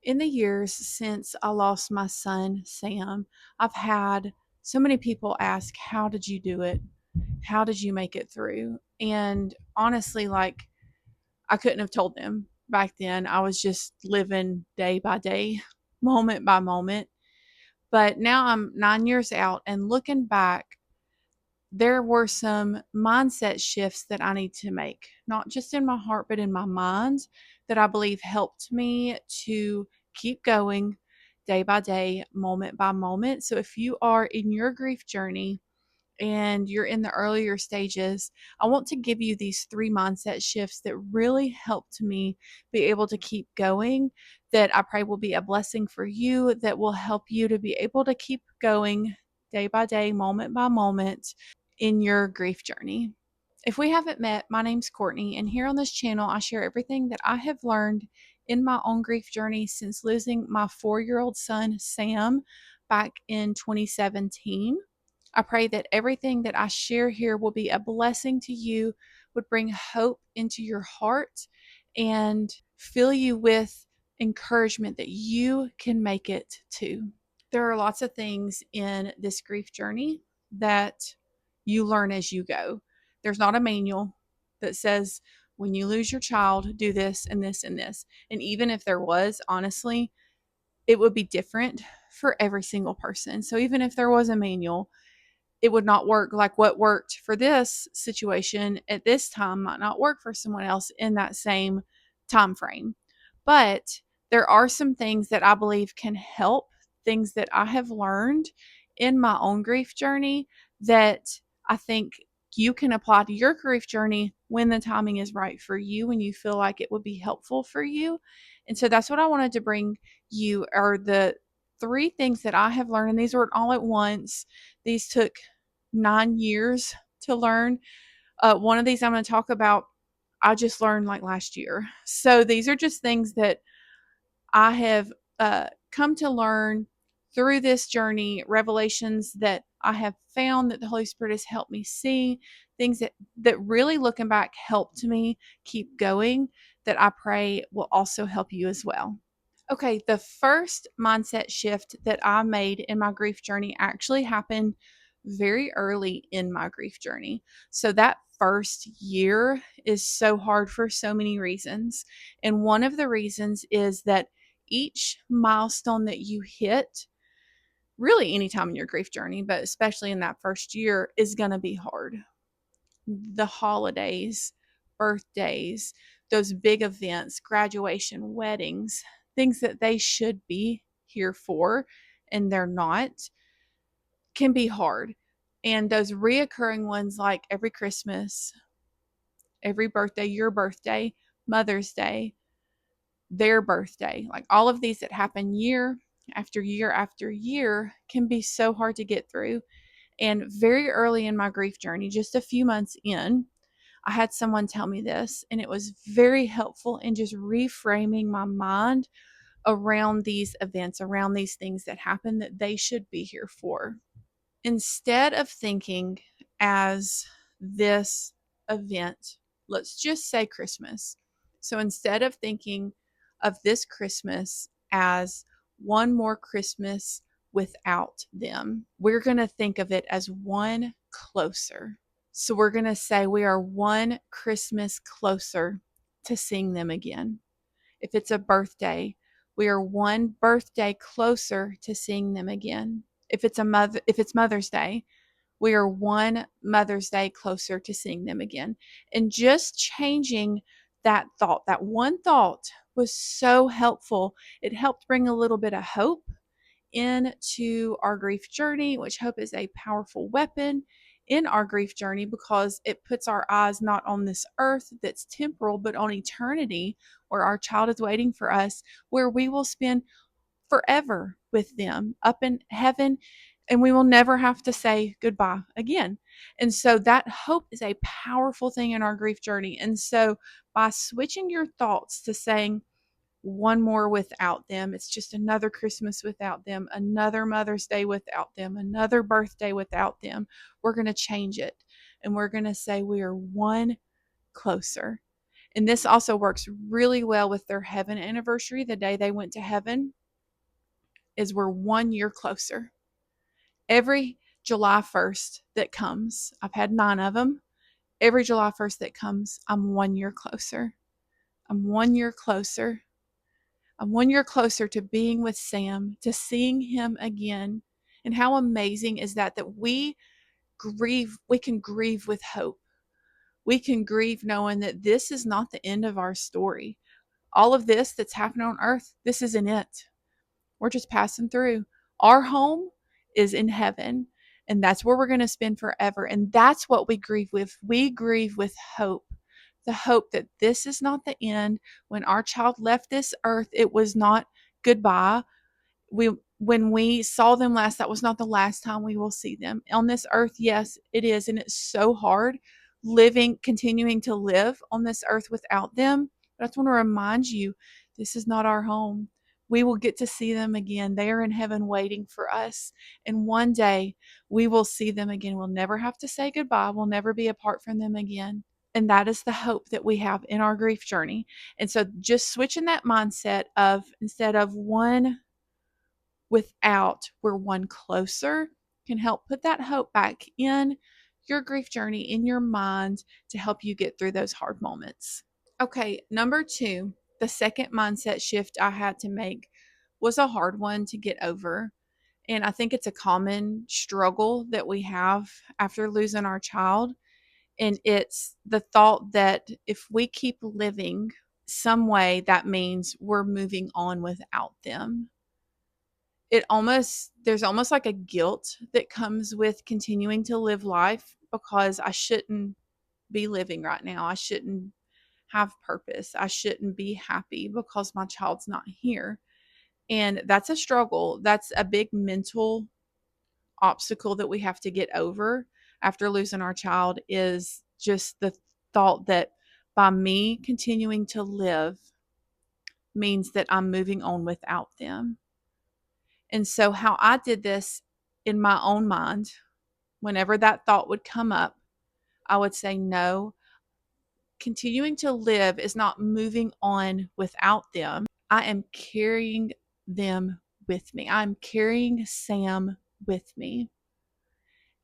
In the years since I lost my son, Sam, I've had so many people ask, how did you do it? How did you make it through? And honestly, like, I couldn't have told them back then. I was just living day by day, moment by moment. But now I'm 9 years out and looking back, there were some mindset shifts that I need to make, not just in my heart, but in my mind, that I believe helped me to keep going day by day, moment by moment. So if you are in your grief journey and you're in the earlier stages, I want to give you these three mindset shifts that really helped me be able to keep going, that I pray will be a blessing for you, that will help you to be able to keep going day by day, moment by moment in your grief journey. If we haven't met, my name's Courtney, and here on this channel, I share everything that I have learned in my own grief journey since losing my 4-year-old son, Sam, back in 2017. I pray that everything that I share here will be a blessing to you, would bring hope into your heart, and fill you with encouragement that you can make it too. There are lots of things in this grief journey that you learn as you go. There's not a manual that says, when you lose your child, do this and this and this. And even if there was, honestly, it would be different for every single person. So even if there was a manual, it would not work. Like what worked for this situation at this time might not work for someone else in that same time frame. But there are some things that I believe can help, things that I have learned in my own grief journey that I think you can apply to your grief journey when the timing is right for you, when you feel like it would be helpful for you. And so that's what I wanted to bring you, are the three things that I have learned. And these weren't all at once. These took 9 years to learn. One of these I'm going to talk about, I just learned like last year. So these are just things that I have come to learn through this journey, revelations that I have found that the Holy Spirit has helped me see, things that really looking back helped me keep going, that I pray will also help you as well. Okay, the first mindset shift that I made in my grief journey actually happened very early in my grief journey. So that first year is so hard for so many reasons. And one of the reasons is that each milestone that you hit, really anytime in your grief journey, but especially in that first year, is going to be hard. The holidays, birthdays, those big events, graduation, weddings, things that they should be here for and they're not, can be hard. And those reoccurring ones, like every Christmas, every birthday, your birthday, Mother's Day, their birthday, like all of these that happen year after year after year, can be so hard to get through. And very early in my grief journey, just a few months in, I had someone tell me this, and it was very helpful in just reframing my mind around these events, around these things that happen that they should be here for. Instead of thinking as this event, let's just say Christmas. So instead of thinking of this Christmas as one more Christmas without them, we're going to think of it as one closer. So we're going to say we are one Christmas closer to seeing them again. If it's a birthday, we are one birthday closer to seeing them again. If it's Mother's Day, we are one Mother's Day closer to seeing them again. And just changing that thought, that one thought, was so helpful. It helped bring a little bit of hope into our grief journey, which hope is a powerful weapon in our grief journey because it puts our eyes not on this earth that's temporal, but on eternity, where our child is waiting for us, where we will spend forever with them up in heaven, and we will never have to say goodbye again. And so that hope is a powerful thing in our grief journey. And so by switching your thoughts to saying, one more without them, it's just another Christmas without them, another Mother's Day without them, another birthday without them, we're going to change it. And we're going to say we are one closer. And this also works really well with their heaven anniversary. The day they went to heaven is we're 1 year closer. Every July 1st that comes, I've had 9 of them. Every July 1st that comes, I'm 1 year closer. I'm 1 year closer. I'm 1 year closer to being with Sam, to seeing him again. And how amazing is that, that we can grieve with hope. We can grieve knowing that this is not the end of our story. All of this that's happening on earth, this isn't it. We're just passing through. Our home is in heaven, and that's where we're going to spend forever. And that's what we grieve with. We grieve with hope. The hope that this is not the end. When our child left this earth, it was not goodbye. When we saw them last, that was not the last time we will see them on this earth. Yes, it is, and it's so hard continuing to live on this earth without them. But I just want to remind you, this is not our home. We will get to see them again. They are in heaven waiting for us, and one day we will see them again. We'll never have to say goodbye. We'll never be apart from them again. And that is the hope that we have in our grief journey. And so just switching that mindset of, instead of one without, we're one closer, can help put that hope back in your grief journey, in your mind, to help you get through those hard moments. Okay, number 2, the second mindset shift I had to make was a hard one to get over. And I think it's a common struggle that we have after losing our child. And it's the thought that if we keep living some way, that means we're moving on without them. There's almost like a guilt that comes with continuing to live life, because I shouldn't be living right now. I shouldn't have purpose. I shouldn't be happy because my child's not here. And that's a struggle. That's a big mental obstacle that we have to get over after losing our child, is just the thought that by me continuing to live means that I'm moving on without them. And so, how I did this in my own mind, whenever that thought would come up, I would say, no, continuing to live is not moving on without them. I am carrying them with me. I'm carrying Sam with me.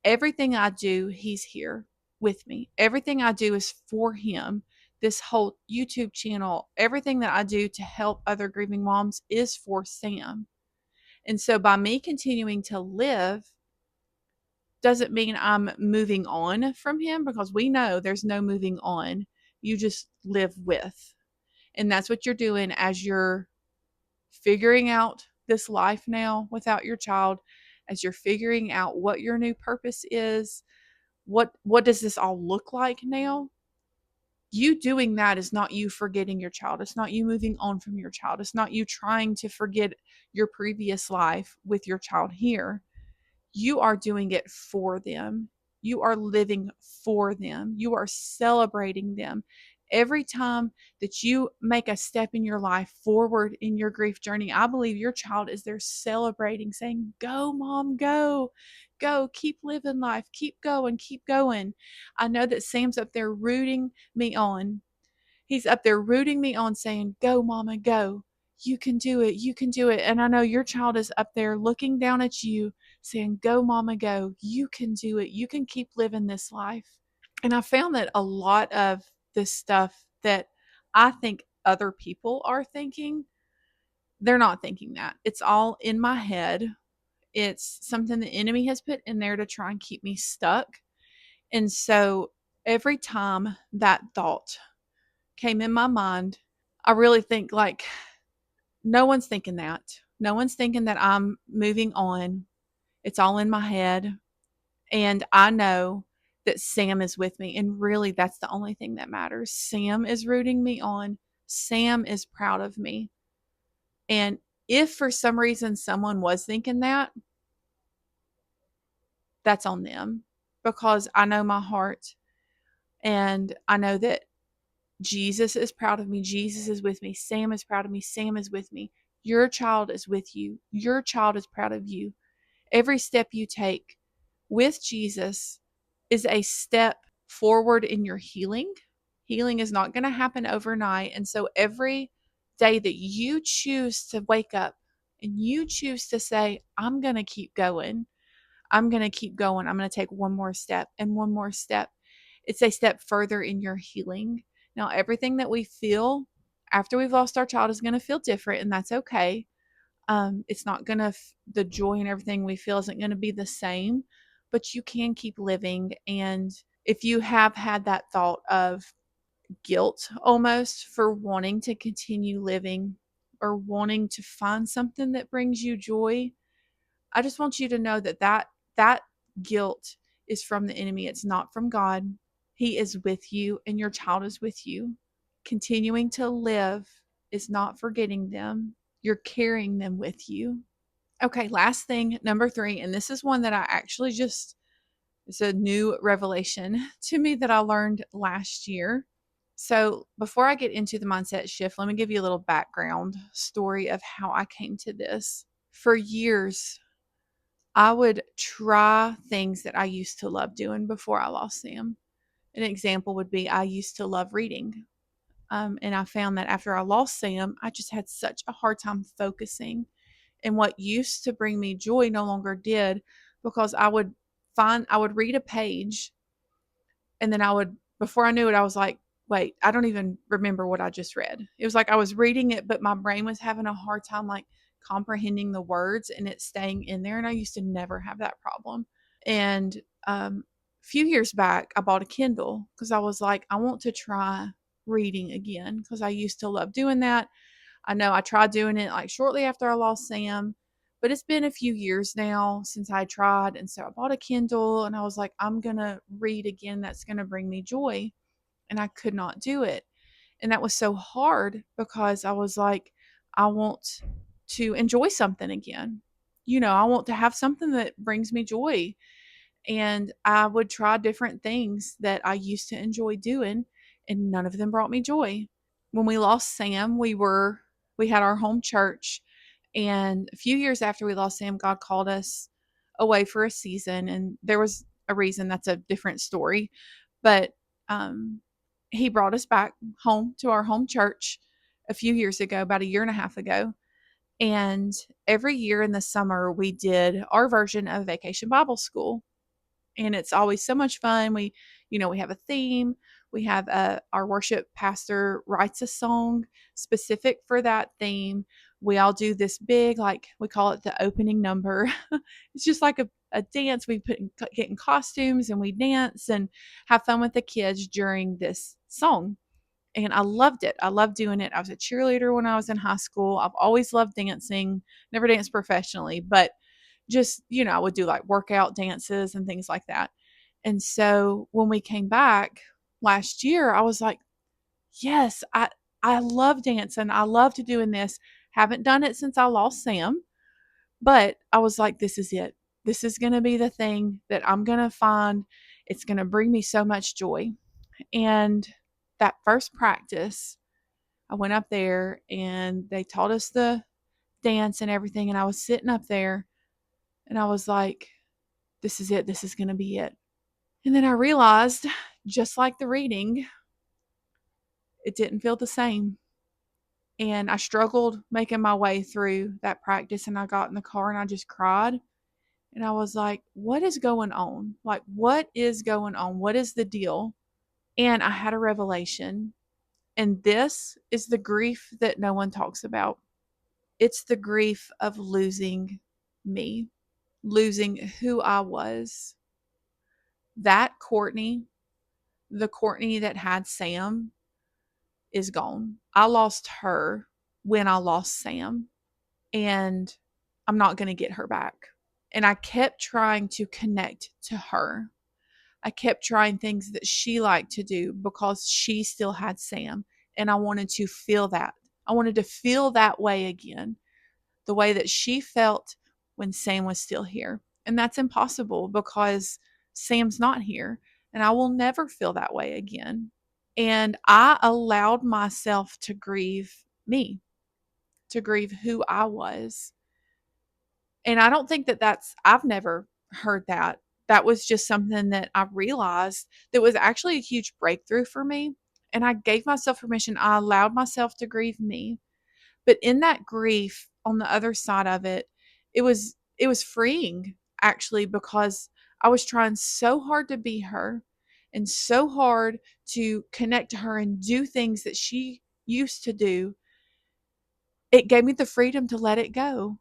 Everything I do, he's here with me. Everything I do is for him. This whole YouTube channel, everything that I do to help other grieving moms is for Sam. And so by me continuing to live doesn't mean I'm moving on from him, because we know there's no moving on. You just live with. And that's what you're doing as you're figuring out this life now without your child, as you're figuring out what your new purpose is. What does this all look like now? You doing that is not you forgetting your child. It's not you moving on from your child. It's not you trying to forget your previous life with your child here. You are doing it for them. You are living for them. You are celebrating them. Every time that you make a step in your life forward in your grief journey, I believe your child is there celebrating, saying, "Go, mom, go. Go, keep living life. Keep going, keep going." I know that Sam's up there rooting me on. He's up there rooting me on, saying, "Go, mama, go. You can do it. You can do it." And I know your child is up there looking down at you, saying, "Go, mama, go. You can do it. You can keep living this life." And I found that a lot of this stuff that I think other people are thinking, they're not thinking that. It's all in my head. It's something the enemy has put in there to try and keep me stuck. And so every time that thought came in my mind, I really think, like, no one's thinking that. No one's thinking that I'm moving on. It's all in my head. And I know that Sam is with me. And really, that's the only thing that matters. Sam is rooting me on. Sam is proud of me. And if for some reason someone was thinking that, that's on them, because I know my heart, and I know that Jesus is proud of me. Jesus is with me. Sam is proud of me. Sam is with me. Your child is with you. Your child is proud of you. Every step you take with Jesus is a step forward in your healing. Healing is not going to happen overnight. And so every day that you choose to wake up and you choose to say, I'm going to keep going, I'm going to keep going, I'm going to take one more step and one more step, it's a step further in your healing. Now, everything that we feel after we've lost our child is going to feel different, and that's okay. It's not going to, the joy and everything we feel isn't going to be the same, but you can keep living. And if you have had that thought of guilt almost for wanting to continue living or wanting to find something that brings you joy, I just want you to know that that guilt is from the enemy. It's not from God. He is with you and your child is with you. Continuing to live is not forgetting them. You're carrying them with you. Okay, last thing, number 3, and this is one that I actually just, it's a new revelation to me that I learned last year. So, before I get into the mindset shift, let me give you a little background story of how I came to this. For years, I would try things that I used to love doing before I lost Sam. An example would be I used to love reading. And I found that after I lost Sam, I just had such a hard time focusing. And what used to bring me joy no longer did, because I would read a page and then before I knew it, I was like, wait, I don't even remember what I just read. It was like I was reading it, but my brain was having a hard time like comprehending the words and it staying in there. And I used to never have that problem. And a few years back, I bought a Kindle because I was like, I want to try reading again because I used to love doing that. I know I tried doing it like shortly after I lost Sam, but it's been a few years now since I tried. And so I bought a Kindle and I was like, I'm going to read again. That's going to bring me joy. And I could not do it. And that was so hard because I was like, I want to enjoy something again. I want to have something that brings me joy. And I would try different things that I used to enjoy doing, and none of them brought me joy. When we lost Sam, we had our home church, and a few years after we lost Sam, God called us away for a season, and there was a reason. That's a different story, but he brought us back home to our home church a few years ago, about a year and a half ago. And every year in the summer, we did our version of Vacation Bible School, and it's always so much fun. We have a theme. We have our worship pastor writes a song specific for that theme. We all do this big, like we call it the opening number. It's just like a dance. Get in costumes and we dance and have fun with the kids during this song. And I loved it. I loved doing it. I was a cheerleader when I was in high school. I've always loved dancing. Never danced professionally, but just, I would do like workout dances and things like that. And so when we came back last year, I was like, yes, I love dancing. I loved doing this. Haven't done it since I lost Sam, but I was like, this is it. This is going to be the thing that I'm going to find. It's going to bring me so much joy. And that first practice, I went up there and they taught us the dance and everything. And I was sitting up there and I was like, this is it. This is going to be it. And then I realized, just like the reading, it didn't feel the same. And I struggled making my way through that practice. And I got in the car and I just cried. And I was like, what is going on? Like, what is going on? What is the deal? And I had a revelation. And this is the grief that no one talks about. It's the grief of losing me, losing who I was. That Courtney, the Courtney that had Sam, is gone. I lost her when I lost Sam, and I'm not going to get her back. And I kept trying to connect to her. I kept trying things that she liked to do because she still had Sam. And I wanted to feel that. I wanted to feel that way again, the way that she felt when Sam was still here. And that's impossible because Sam's not here. And I will never feel that way again. And I allowed myself to grieve me, to grieve who I was. And I don't think I've never heard that. That was just something that I realized that was actually a huge breakthrough for me. And I gave myself permission. I allowed myself to grieve me. But in that grief, on the other side of it, it was freeing actually, because I was trying so hard to be her and so hard to connect to her and do things that she used to do. It gave me the freedom to let it go,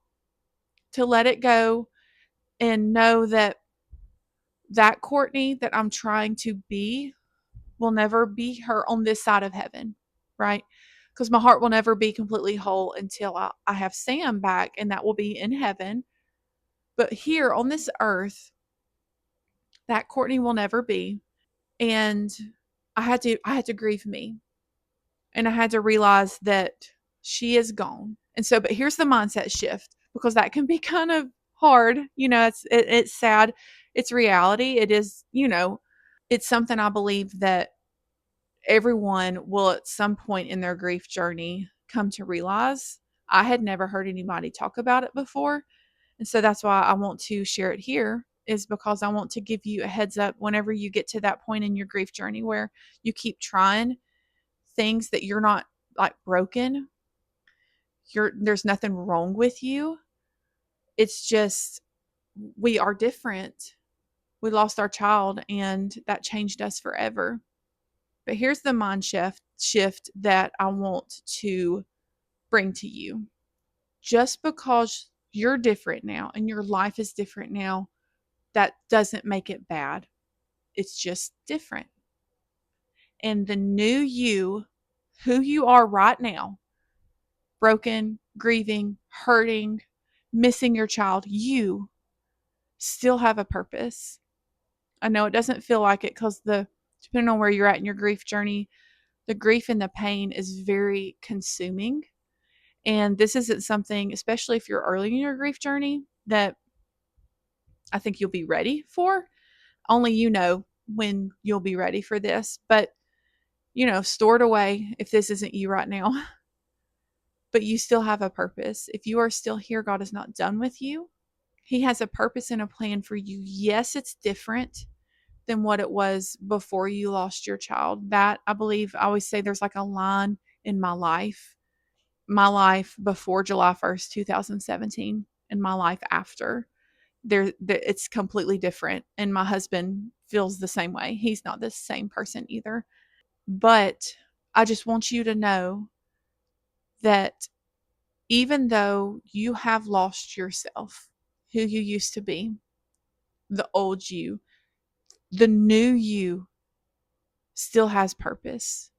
to let it go and know that that Courtney that I'm trying to be will never be her on this side of heaven, right? Because my heart will never be completely whole until I have Sam back, and that will be in heaven. But here on this earth, that Courtney will never be. And I had to grieve me, and I had to realize that she is gone. And so, but here's the mindset shift, because that can be kind of hard. It's sad. It's reality. It is, it's something I believe that everyone will at some point in their grief journey come to realize. I had never heard anybody talk about it before. And so that's why I want to share it here, is because I want to give you a heads up whenever you get to that point in your grief journey where you keep trying things that you're not like broken. There's nothing wrong with you. It's just we are different. We lost our child and that changed us forever. But here's the mind shift that I want to bring to you. Just because you're different now and your life is different now, that doesn't make it bad. It's just different. And the new you, who you are right now, broken, grieving, hurting, missing your child, you still have a purpose. I know it doesn't feel like it, because depending on where you're at in your grief journey, the grief and the pain is very consuming. And this isn't something, especially if you're early in your grief journey, that I think you'll be ready for. Only you know when you'll be ready for this. But, store it away if this isn't you right now. But you still have a purpose. If you are still here, God is not done with you. He has a purpose and a plan for you. Yes, it's different than what it was before you lost your child. That, I believe, I always say there's like a line in my life before July 1st, 2017, and my life after. It's completely different. And my husband feels the same way. He's not the same person either. But I just want you to know that even though you have lost yourself, who you used to be, the old you, the new you still has purpose.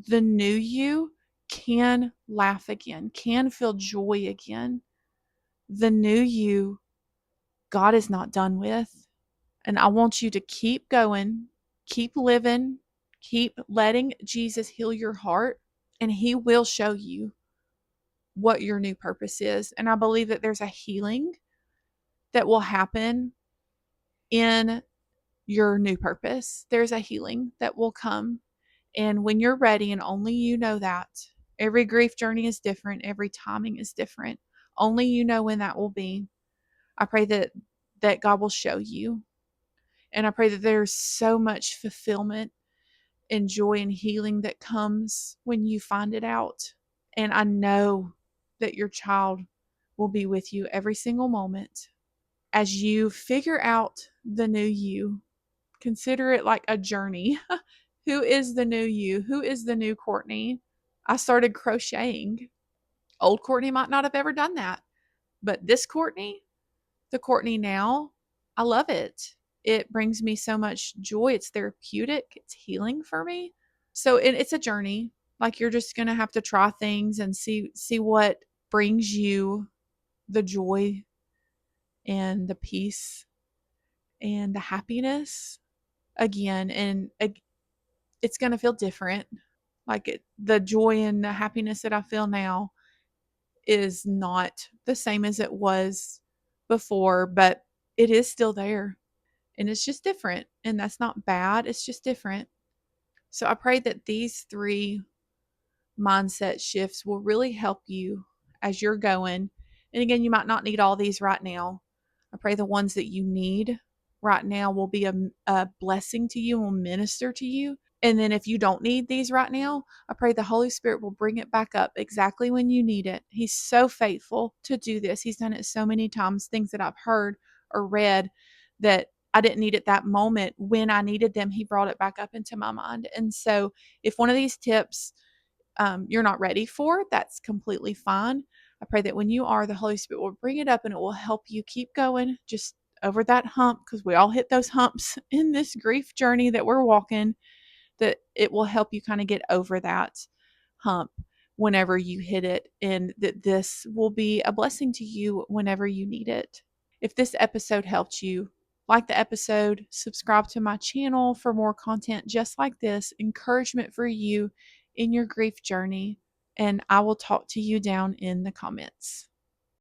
The new you can laugh again, can feel joy again. The new you, God is not done with. And I want you to keep going, keep living, keep letting Jesus heal your heart, and He will show you what your new purpose is. And I believe that there's a healing that will happen in your new purpose. There's a healing that will come. And when you're ready, and only you know that, every grief journey is different, every timing is different. Only you know when that will be. I pray that God will show you. And I pray that there's so much fulfillment and joy and healing that comes when you find it out. And I know that your child will be with you every single moment as you figure out the new you. Consider it like a journey. Who is the new you? Who is the new Courtney? I started crocheting. Old Courtney might not have ever done that, but this Courtney, the Courtney now, I love it. It brings me so much joy. It's therapeutic. It's healing for me. So it's a journey. Like, you're just going to have to try things and see what brings you the joy and the peace and the happiness again. And it's going to feel different. The joy and the happiness that I feel now is not the same as it was before, but it is still there. And it's just different. And that's not bad. It's just different. So I pray that these 3 mindset shifts will really help you as you're going. And again, you might not need all these right now. I pray the ones that you need right now will be a blessing to you and will minister to you. And then if you don't need these right now, I pray the Holy Spirit will bring it back up exactly when you need it. He's so faithful to do this. He's done it so many times, things that I've heard or read that I didn't need at that moment. When I needed them, He brought it back up into my mind. And so if one of these tips you're not ready for, that's completely fine. I pray that when you are, the Holy Spirit will bring it up and it will help you keep going just over that hump, because we all hit those humps in this grief journey that we're walking, that it will help you kind of get over that hump whenever you hit it, and that this will be a blessing to you whenever you need it. If this episode helped you, like the episode, subscribe to my channel for more content just like this, encouragement for you in your grief journey, and I will talk to you down in the comments.